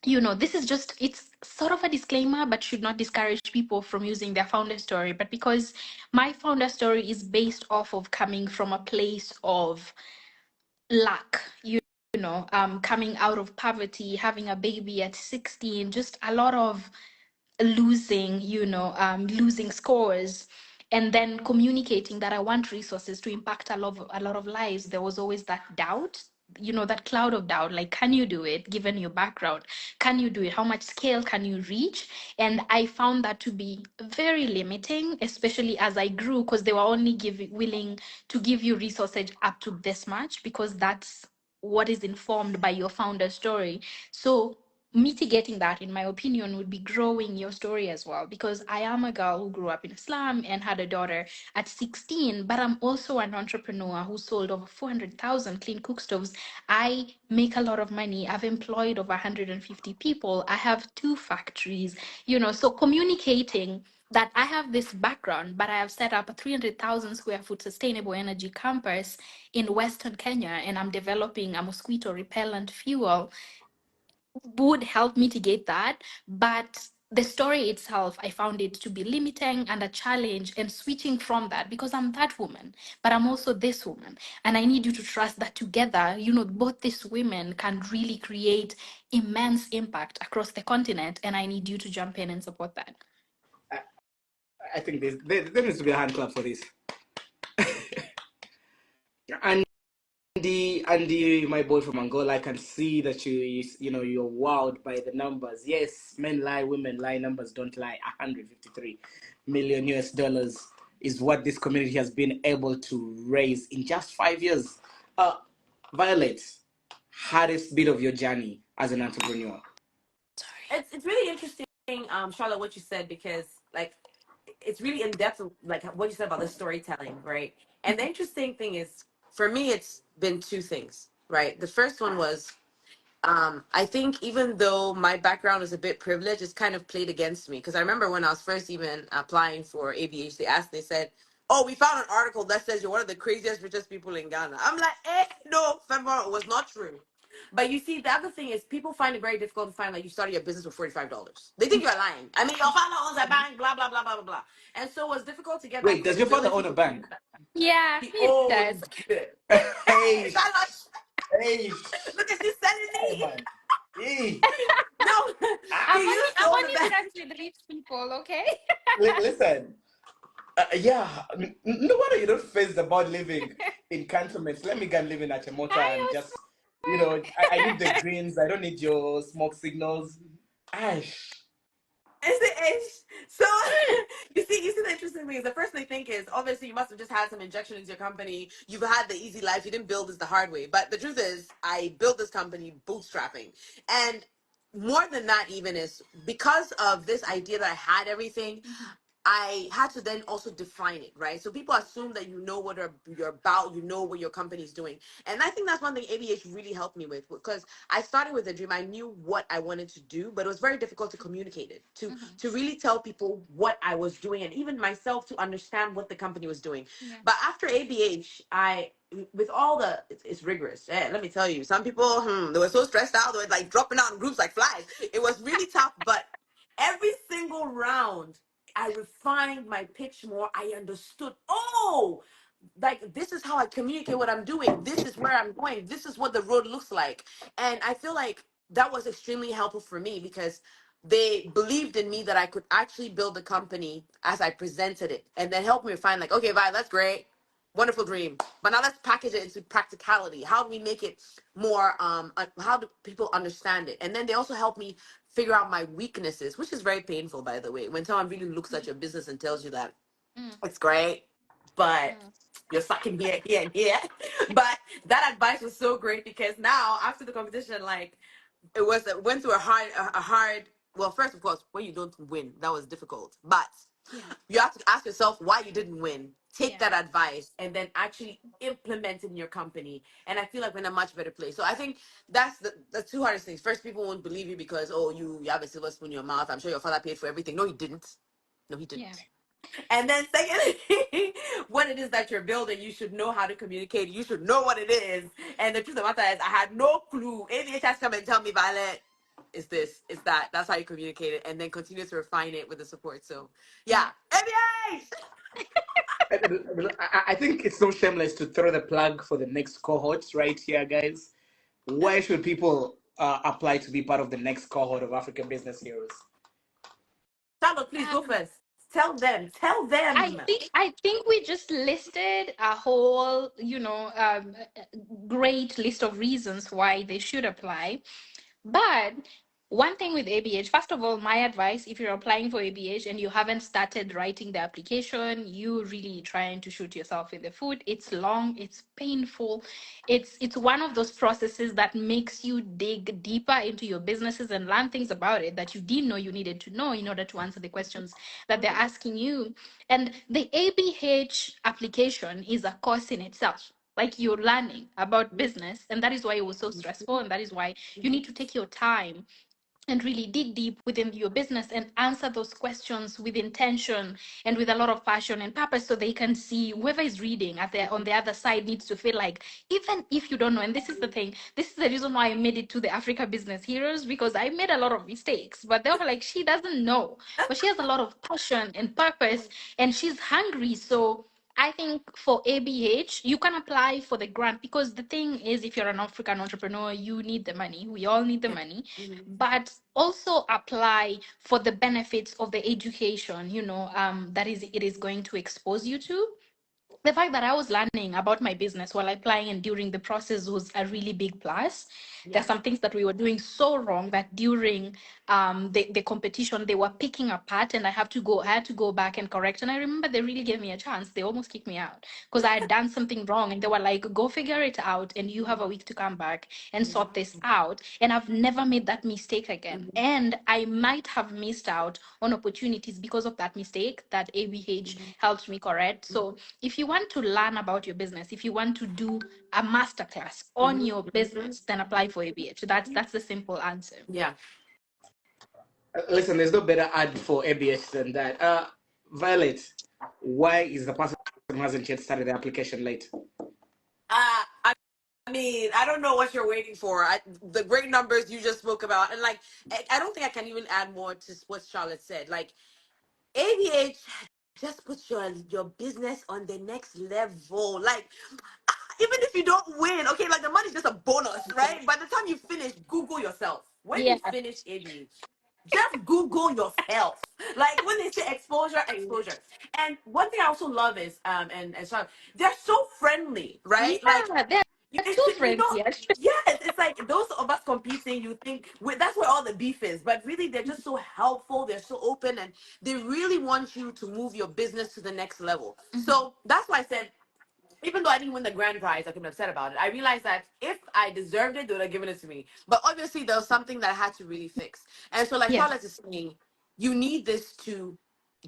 this is just, it's sort of a disclaimer, but should not discourage people from using their founder story. But because my founder story is based off of coming from a place of lack, coming out of poverty, having a baby at 16, just a lot of losing, losing scores, and then communicating that I want resources to impact a lot of lives. There was always that doubt, that cloud of doubt, like, can you do it given your background? Can you do it? How much scale can you reach? And I found that to be very limiting, especially as I grew, because they were only willing to give you resources up to this much, because that's what is informed by your founder story. So mitigating that, in my opinion, would be growing your story as well, because I am a girl who grew up in Islam and had a daughter at 16, but I'm also an entrepreneur who sold over 400,000 clean cook stoves. I make a lot of money. I've employed over 150 people. I have two factories, so communicating that I have this background, but I have set up a 300,000 square foot sustainable energy campus in Western Kenya, and I'm developing a mosquito repellent fuel, would help mitigate that. But the story itself, I found it to be limiting and a challenge, and switching from that, because I'm that woman, but I'm also this woman. And I need you to trust that together, both these women can really create immense impact across the continent. And I need you to jump in and support that. I, I think there needs to be a hand clap for this. Andy, my boy from Angola, I can see that you're wowed by the numbers. Yes, men lie, women lie, numbers don't lie. 153 million US dollars is what this community has been able to raise in just 5 years. Violet, hardest bit of your journey as an entrepreneur. It's really interesting, Charlotte, what you said, because like it's really in depth, like what you said about the storytelling, right? And the interesting thing is, for me, it's been two things, right? The first one was, I think even though my background is a bit privileged, it's kind of played against me, because I remember when I was first even applying for ABH, they said, "Oh, we found an article that says you're one of the craziest, richest people in Ghana." I'm like, no, Fembra, it was not true. But you see, the other thing is, people find it very difficult to find like you started your business with $45. They think you're lying. I mean, your father owns a bank, blah blah blah blah blah blah. And so it was difficult to get that Wait, does your father credibility. own a bank? Yeah, He it does. owns it. Hey, Charlotte, hey, look at you selling hey, me. man. Hey. No, Ah, he I'm only used to I'm own the only bank. friends with rich people, okay? listen, yeah, no wonder you don't face the about living in cantonments. Let me go and live in Achimota I and was just, I need the greens. I don't need your smoke signals. Ash. It's the age. So you see the interesting thing is, the first thing they think is, obviously you must have just had some injection into your company. You've had the easy life. You didn't build this the hard way. But the truth is, I built this company bootstrapping. And more than that, even, is because of this idea that I had everything. I had to then also define it, right? So people assume that you know what you're about, you know what your company's doing. And I think that's one thing ABH really helped me with, because I started with a dream. I knew what I wanted to do, but it was very difficult to communicate it, Mm-hmm. to really tell people what I was doing, and even myself to understand what the company was doing. Yeah. But after ABH, with all the, it's rigorous. Let me tell you, some people, they were so stressed out, they were like dropping out in groups like flies. It was really tough, but every single round, I refined my pitch more. I understood, oh, like this is how I communicate what I'm doing. This is where I'm going. This is what the road looks like. And I feel like that was extremely helpful for me, because they believed in me that I could actually build a company as I presented it, and then help me refine, like, okay, Vi, that's great. Wonderful dream. But now let's package it into practicality. How do we make it more, how do people understand it? And then they also help me figure out my weaknesses, which is very painful, by the way. When someone really looks at your business and tells you that Mm, it's great, but mm, you're sucking here, here, and here. But that advice was so great, because now after the competition, like, it went through a hard. Well, first of course, when you don't win, that was difficult. But yeah. you have to ask yourself why you didn't win. Take Yeah. that advice and then actually implement it in your company. And I feel like we're in a much better place. So I think that's the two hardest things. First, people won't believe you because, oh, you have a silver spoon in your mouth. I'm sure your father paid for everything. No, he didn't. No, he Yeah. didn't. And then secondly, what it is that you're building, you should know how to communicate. You should know what it is. And the truth of the matter is, I had no clue. ABH has come and tell me, Violet, it's this, it's that. That's how you communicate it, and then continue to refine it with the support. So yeah, Yeah. ABH. I think it's no shameless to throw the plug for the next cohort right here, guys. Why should people apply to be part of the next cohort of African Business Heroes? Charlotte, please go Um, first. Tell them. Tell them. I think we just listed a whole, great list of reasons why they should apply. But one thing with ABH, first of all, my advice, if you're applying for ABH and you haven't started writing the application, you really trying to shoot yourself in the foot. It's long, it's painful. It's one of those processes that makes you dig deeper into your businesses and learn things about it that you didn't know you needed to know in order to answer the questions that they're asking you. And the ABH application is a course in itself. Like you're learning about business, and that is why it was so stressful, and that is why you need to take your time and really dig deep within your business and answer those questions with intention and with a lot of passion and purpose, so they can see whoever is reading at the on the other side needs to feel like, even if you don't know. And this is the thing, this is the reason why I made it to the Africa Business Heroes, because I made a lot of mistakes, but they were like, she doesn't know, but she has a lot of passion and purpose, and she's hungry. So I think for ABH, you can apply for the grant, because the thing is, if you're an African entrepreneur, you need the money. We all need the Yeah. money, Mhm. but also apply for the benefits of the education, that is it is going to expose you to. The fact that I was learning about my business while applying and during the process was a really big plus. There are Yeah. some things that we were doing so wrong that during the competition they were picking apart, and I had to go back and correct. And I remember they really gave me a chance. They almost kicked me out because I had done something wrong, and they were like, "Go figure it out, and you have a week to come back and sort this out." And I've never made that mistake again. Mhm. And I might have missed out on opportunities because of that mistake that ABH helped me correct. So if you want to learn about your business, if you want to do a masterclass on Mhm. your Mhm. business, then apply for ABH. That's the simple answer. Yeah. Listen, there's no better ad for ABS than that. Violet, why is the person who hasn't yet started the application late? I mean, I don't know what you're waiting for. The great numbers you just spoke about, and like, I don't think I can even add more to what Charlotte said. Like, ABH just puts your business on the next level. Like, even if you don't win, okay, like the money's just a bonus, right? By the time you finish, Google yourself. When Yeah. you finish ABH, just Google yourself. Like when they say exposure, exposure. And one thing I also love is and so they're so friendly, right? Like Yeah, they're it too should, friendly actually. yes, it's like those of us competing, you think that's where all the beef is, but really they're just so helpful, they're so open, and they really want you to move your business to the next level. Mhm. So that's why I said, even though I didn't win the grand prize, I could be upset about it. I realized that if I deserved it, they would have given it to me. But obviously, there was something that I had to really fix. And so, like Yeah. Charlotte is saying, you need this to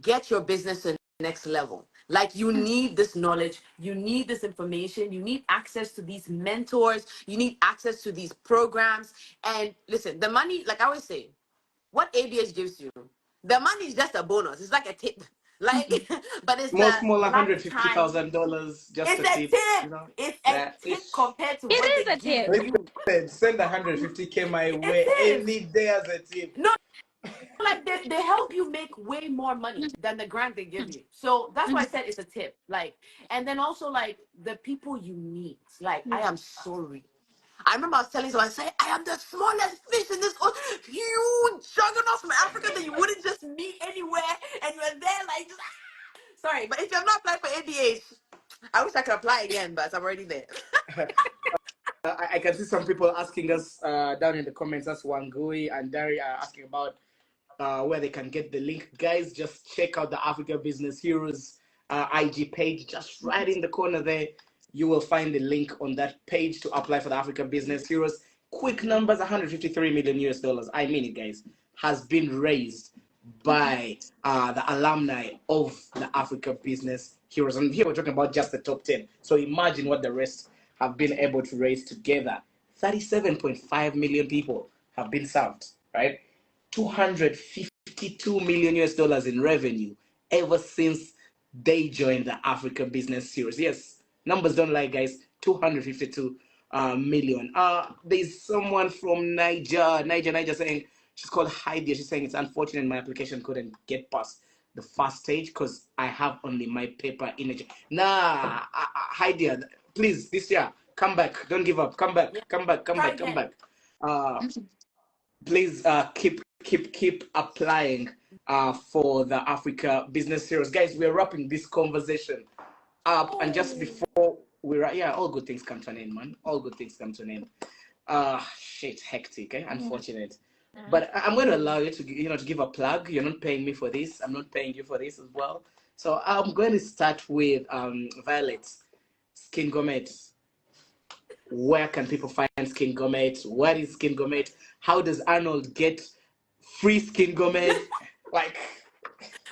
get your business to the next level. Like you need this knowledge, you need this information, you need access to these mentors, you need access to these programs. And listen, the money, like I always say, what ABH gives you, the money is just a bonus. It's like a tip. Like, Mhm. but it's Small, the small, one hundred fifty lifetime. thousand dollars, just It's a a tip. tip. You know It's a that tip ish. compared to It what they is a give tip. you. Listen, send 150K my It way is. any day as a tip. No, like they help you make way more money than the grant they give you. So that's why I said it's a tip. Like, and then also like the people you meet. Like, I am sorry. I remember I was telling someone, I said, I am the smallest fish in this huge juggernaut from Africa that you wouldn't just meet anywhere, and you're there like just sorry. But if you have not applied for ABH, I wish I could apply again, but I'm already there. I can see some people asking us down in the comments. That's Wangui and Dari are asking about where they can get the link. Guys, just check out the Africa Business Heroes IG page. Just right in the corner there, you will find the link on that page to apply for the Africa Business Heroes. Quick numbers: 153 million US dollars. I mean it, guys. Has been raised by the alumni of the Africa Business Heroes. And here we're talking about just the top 10. So imagine what the rest have been able to raise together. 37.5 million people have been served, right? 252 million US dollars in revenue ever since they joined the Africa Business Series. Yes, numbers don't lie, guys. 252 million. There's someone from Niger saying, she's called Heidi. She's saying it's unfortunate my application couldn't get past the first stage because I have only my paper image. Nah, Heidi, please, this year, come back. Don't give up. Come back. Yeah, Come back. Come try back. Come again. back. Please keep applying for the Africa Business Series. Guys, we're wrapping this conversation up, and just Oh, before yeah, all good things come to an end, man. All good things come to an end. Shit, hectic, eh? Unfortunate. But I'm going to allow you to to give a plug. You're not paying me for this. I'm not paying you for this as well. So I'm going to start with Violet Skin Gourmet. Where can people find Skin Gourmet? What is Skin Gourmet? How does Arnold get free Skin Gourmet? Like,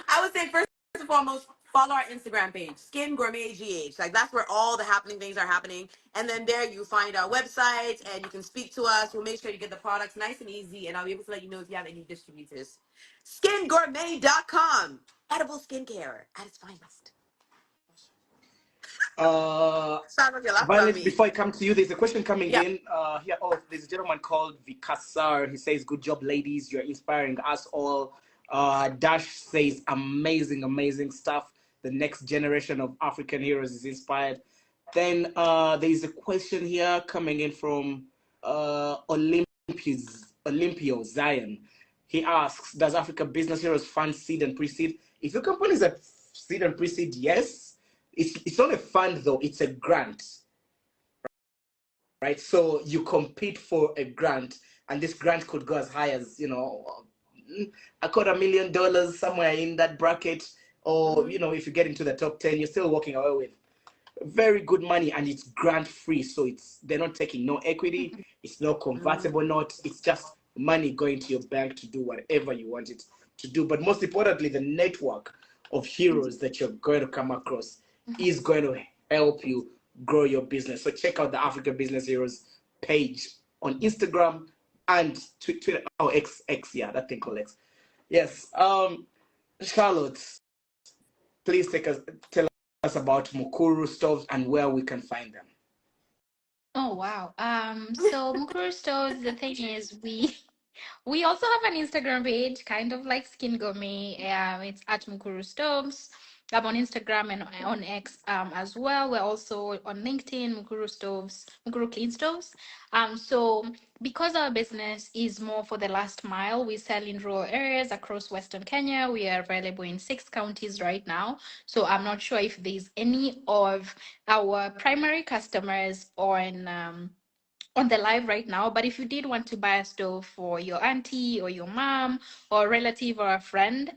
I would say first and foremost, follow our Instagram page, Skin Gourmet GH. Like that's where all the happening things are happening. And then there you find our website and you can speak to us. We'll make sure you get the products nice and easy, and I'll be able to let you know if you have any distributors. SkinGourmet.com. Edible skincare at its finest. uh, Sorry if you're laughing about Violet, me. before I come to you, there's a question coming Yeah. in. Here, oh, there's a gentleman called Vikasar. He says, "Good job, ladies. You're inspiring us all." Dash says, "Amazing, amazing stuff. The next generation of African heroes is inspired." Then there's a question here coming in from Olympio Zion. He asks, "Does Africa Business Heroes fund seed and pre-seed? If your company is at seed and pre-seed, yes. It's not a fund though; it's a grant, right? So you compete for a grant, and this grant could go as high as $250,000 somewhere in that bracket, or Mhm. if you get into the top 10, you're still walking away with very good money, and it's grant free. So they're not taking no equity, it's no convertible Mhm. note, it's just money going to your bank to do whatever you want it to do. But most importantly, the network of heroes that you're going to come across is going to help you grow your business. So check out the Africa Business Heroes page on Instagram and Twitter. Oh, X, yeah, that thing called X. Yes. Charlotte, please tell us about Mukuru stoves and where we can find them. Oh wow. So Mukuru stores, the thing is we also have an Instagram page, kind of like Skin Gourmet. It's at Mukuru Stoves. I'm on Instagram and on X as well. We're also on LinkedIn, Mukuru Stoves, Mukuru Clean Stoves. So because our business is more for the last mile, we sell in rural areas across Western Kenya. We are available in 6 counties right now. So I'm not sure if there's any of our primary customers on the live right now. But if you did want to buy a stove for your auntie or your mom or a relative or a friend,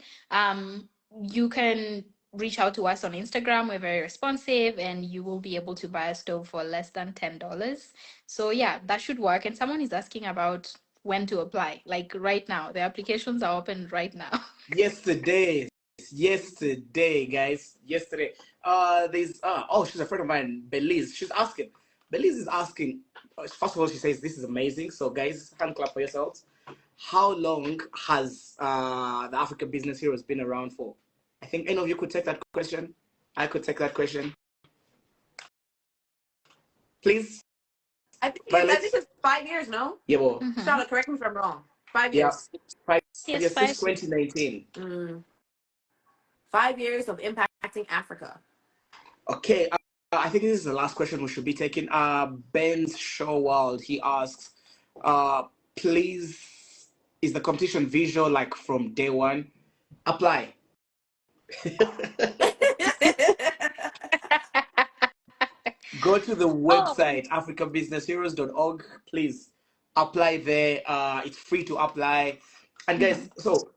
you can reach out to us on Instagram. We're very responsive and you will be able to buy a stove for less than $10. So yeah, that should work. And someone is asking about when to apply. Like right now, the applications are open right now. Yesterday, yesterday, guys. Yesterday. There's oh, she's a friend of mine, Belize. She's asking. Belize is asking. First of all, she says this is amazing. So, guys, hand clap for yourselves. How long has the African Business Heroes been around for? I think any of you could take that question. I could take that question. Please, I Violet. think it's 5 years, no? Yeah, well, Mm-hmm. Charlotte, correct me if I'm wrong. 5 yeah, years. 5 years Yes, since five. 2019. 5 years of impacting Africa. Okay, I think this is the last question we should be taking. Ben Showald, he asks, uh, please, is the competition visual like from day one? Apply. Go to the Oh. website, africabusinessheroes.org. Please apply there. It's free to apply. And Mm-hmm. guys, so,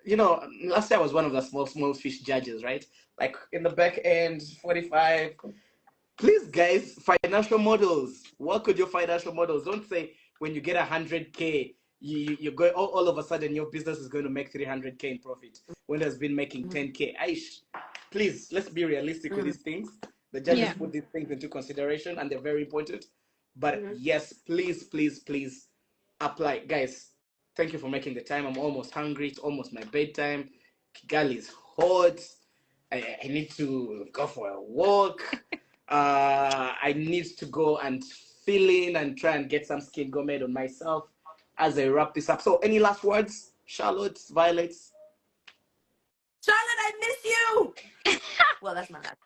you know, last year I was one of the small fish judges, right? Like in the back end, 45. Please, guys, financial models. Work with your financial models. Don't say when you get 100K, you're going all of a sudden your business is going to make 300K in profit when it has been making 10K. Aish, please, let's be realistic with these things. The judges Yeah. put these things into consideration and they're very important. But Mhm. yes, please, please, please apply. Guys, thank you for making the time. I'm almost hungry. It's almost my bedtime. Kigali is hot. I need to go for a walk. I need to go and fill in and try and get some skin gourmet on myself as I wrap this up. So, any last words, Charlotte, Violet? Charlotte, I miss you. Well, that's my last.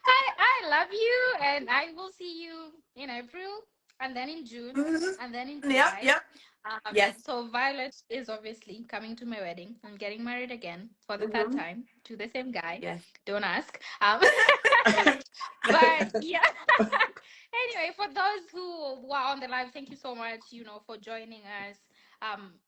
I love you, and I will see you in April, and then in June, and then in Yep, July. yep. Yes. So Violet is obviously coming to my wedding. I'm getting married again for the third Mm-hmm. time to the same guy. Yes. Don't ask. But yeah. Anyway, for those who were on the live, thank you so much, for joining us.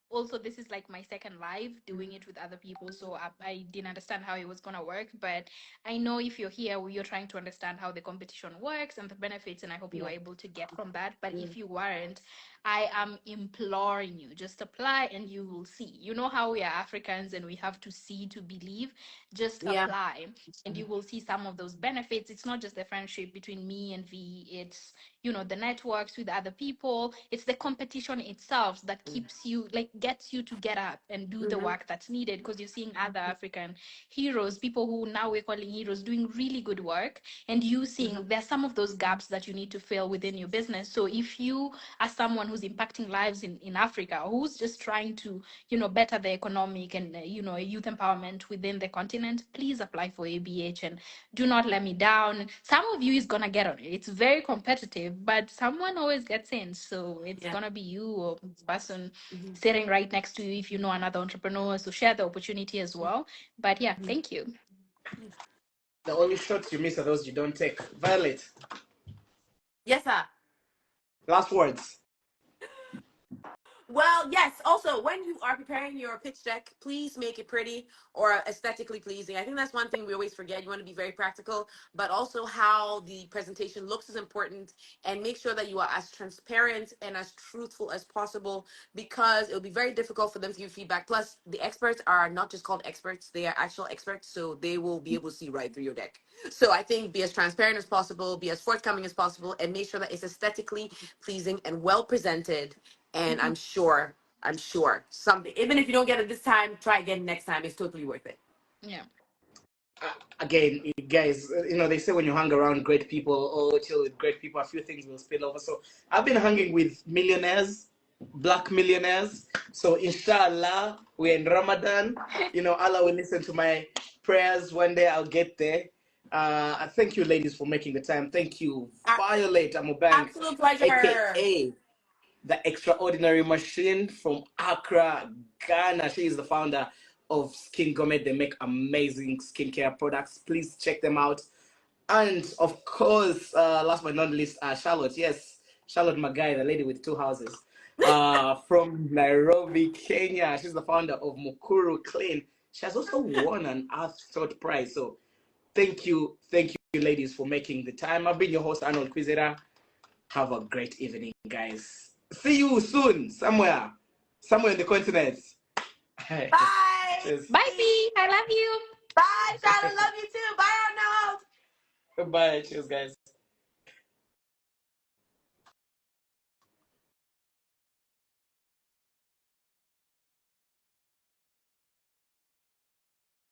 Also, this is like my second live doing it with other people, so I didn't understand how it was gonna work, but I know if you're here, you're trying to understand how the competition works and the benefits, and I hope you were Yeah. able to get from that. But Mm. if you weren't, I am imploring you, just apply and you will see. You know how we are Africans and we have to see to believe. Just Yeah. apply and you will see some of those benefits. It's not just the friendship between me and V, it's the networks with other people. It's the competition itself that keeps you, like, gets you to get up and do the Mm-hmm. work that's needed, because you're seeing other African heroes, people who now we're calling heroes, doing really good work, and you Mm-hmm. seeing there's some of those gaps that you need to fill within your business. So if you are someone who's impacting lives in Africa, who's just trying to better the economic and youth empowerment within the continent, please apply for ABH and do not let me down. Some of you is gonna get on it. It's very competitive, but someone always gets in. So it's Yeah. gonna be you or the person Mm-hmm. sitting right next to you if you know another entrepreneur. So share the opportunity as well. But yeah, Mm-hmm. thank you. The only shots you miss are those you don't take. Violet, Yes, sir. last words. Well, yes. Also, when you are preparing your pitch deck, please make it pretty or aesthetically pleasing. I think that's one thing we always forget. You want to be very practical, but also how the presentation looks is important. And make sure that you are as transparent and as truthful as possible, because it will be very difficult for them to give feedback. Plus, the experts are not just called experts, they are actual experts. So they will be able to see right through your deck. So I think be as transparent as possible, be as forthcoming as possible, and make sure that it's aesthetically pleasing and well presented. And I'm sure something, even if you don't get it this time, try again next time. It's totally worth it. Yeah. Again, guys, they say when you hang around great people or chill with great people, a few things will spill over. So I've been hanging with millionaires, black millionaires. So inshallah, we're in Ramadan. Allah will listen to my prayers. One day I'll get there. Thank you, ladies, for making the time. Thank you, A- Violet Amobang, Absolute pleasure. aka the extraordinary machine from Accra, Ghana. She is the founder of Skin Gourmet. They make amazing skincare products. Please check them out. And of course, last but not least, Charlotte. Yes, Charlotte Magai, the lady with two houses, from Nairobi, Kenya. She's the founder of Mukuru Clean. She has also won an Earth Thought Prize. So thank you, ladies, for making the time. I've been your host, Arnold Quizera. Have a great evening, guys. See you soon, somewhere in the continent. Bye. Cheers. Bye, B. I love you. Bye, Charlotte. Love you too. Bye, Arnold. Bye. Cheers, guys.